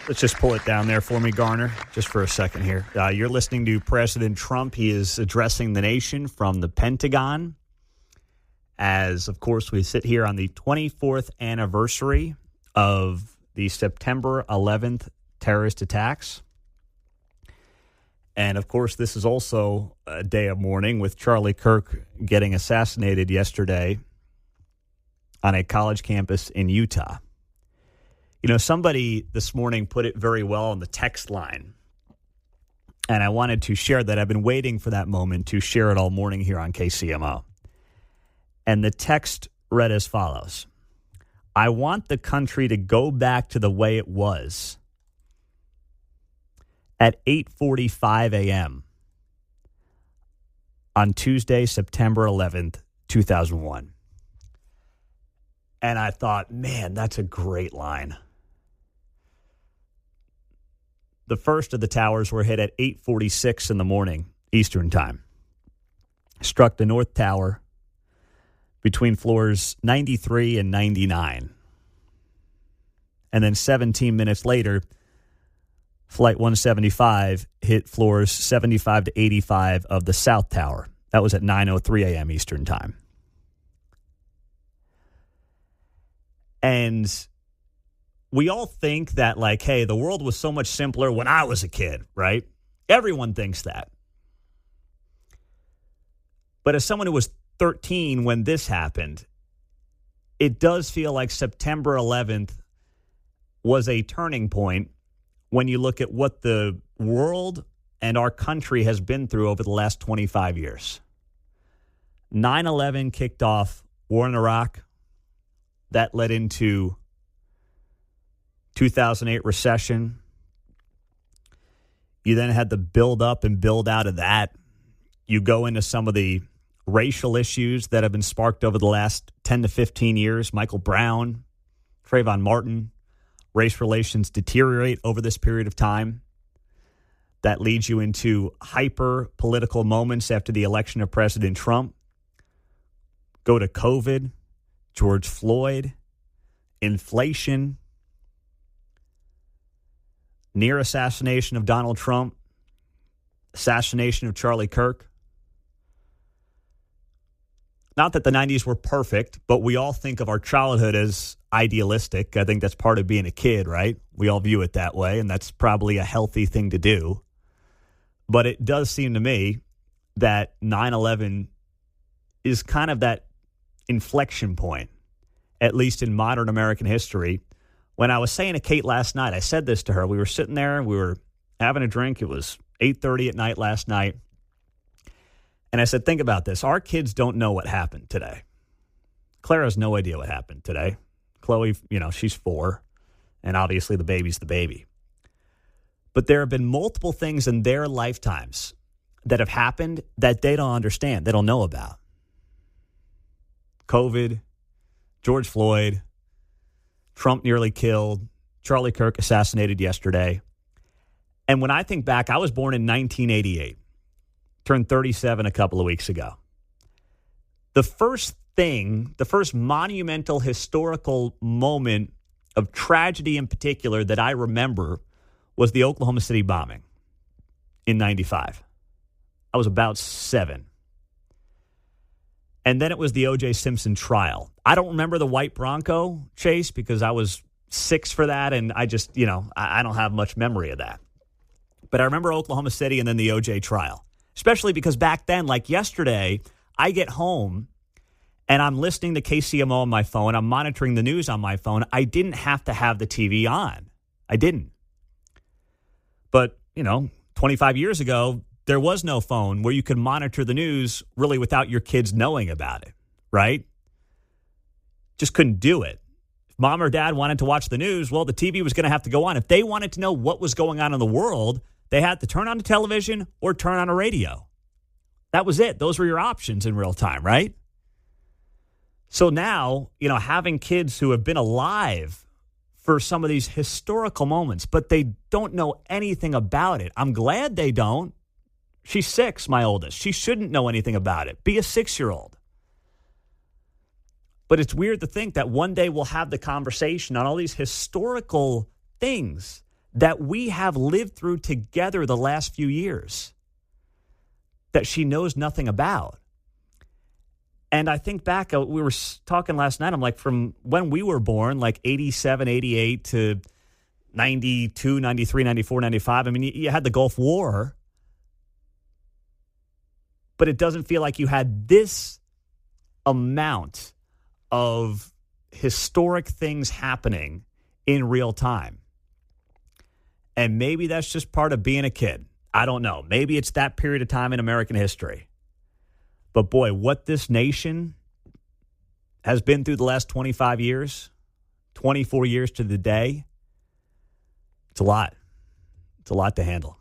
Let's just pull it down there for me, Garner, just for a second here. You're listening to President Trump. He is addressing the nation from the Pentagon as, of course, we sit here on the 24th anniversary of the September 11th terrorist attacks. And, of course, this is also a day of mourning with Charlie Kirk getting assassinated yesterday on a college campus in Utah. You know, somebody this morning put it very well on the text line, and I wanted to share that. I've been waiting for that moment to share it all morning here on KCMO. And the text read as follows: I want the country to go back to the way it was at 8:45 a.m. on Tuesday, September 11th, 2001. And I thought, man, that's a great line. The first of the towers were hit at 8:46 in the morning, Eastern Time. Struck the North Tower between floors 93 and 99. And then 17 minutes later, Flight 175 hit floors 75 to 85 of the South Tower. That was at 9:03 a.m. Eastern Time. And we all think that, like, hey, the world was so much simpler when I was a kid, right? Everyone thinks that. But as someone who was 13 when this happened, it does feel like September 11th was a turning point when you look at what the world and our country has been through over the last 25 years. 9/11 kicked off war in Iraq. That led into 2008 recession. You then had the build up and build out of that. You go into some of the racial issues that have been sparked over the last 10 to 15 years. Michael Brown, Trayvon Martin. Race relations deteriorate over this period of time. That leads you into hyper political moments after the election of President Trump. Go to COVID, George Floyd, inflation, near assassination of Donald Trump, assassination of Charlie Kirk. Not that the 90s were perfect, but we all think of our childhood as idealistic. I think that's part of being a kid, right? We all view it that way, and that's probably a healthy thing to do. But it does seem to me that 9/11 is kind of that inflection point, at least in modern American history. When I was saying to Kate last night, I said this to her. We were sitting there, we were having a drink. It was 8:30 at night last night. And I said, think about this. Our kids don't know what happened today. Claire has no idea what happened today. Chloe, she's 4. And obviously the baby's the baby. But there have been multiple things in their lifetimes that have happened that they don't understand, they don't know about. COVID, George Floyd, Trump nearly killed, Charlie Kirk assassinated yesterday. And when I think back, I was born in 1988. Turned 37 a couple of weeks ago. The first monumental historical moment of tragedy in particular that I remember was the Oklahoma City bombing in 95. I was about 7. And then it was the O.J. Simpson trial. I don't remember the white Bronco chase because I was 6 for that, and I just, I don't have much memory of that. But I remember Oklahoma City and then the O.J. trial. Especially because back then, like yesterday, I get home and I'm listening to KCMO on my phone. I'm monitoring the news on my phone. I didn't have to have the TV on. I didn't. But, 25 years ago, there was no phone where you could monitor the news really without your kids knowing about it, right? Just couldn't do it. If mom or dad wanted to watch the news, well, the TV was going to have to go on. If they wanted to know what was going on in the world, they had to turn on the television or turn on a radio. That was it. Those were your options in real time, right? So now, having kids who have been alive for some of these historical moments, but they don't know anything about it. I'm glad they don't. She's 6, my oldest. She shouldn't know anything about it. Be a 6-year-old. But it's weird to think that one day we'll have the conversation on all these historical things that we have lived through together the last few years that she knows nothing about. And I think back, we were talking last night, I'm like, from when we were born, like 87, 88 to 92, 93, 94, 95. I mean, you had the Gulf War, but it doesn't feel like you had this amount of historic things happening in real time. And maybe that's just part of being a kid. I don't know. Maybe it's that period of time in American history. But boy, what this nation has been through the last 25 years, 24 years to the day, it's a lot. It's a lot to handle.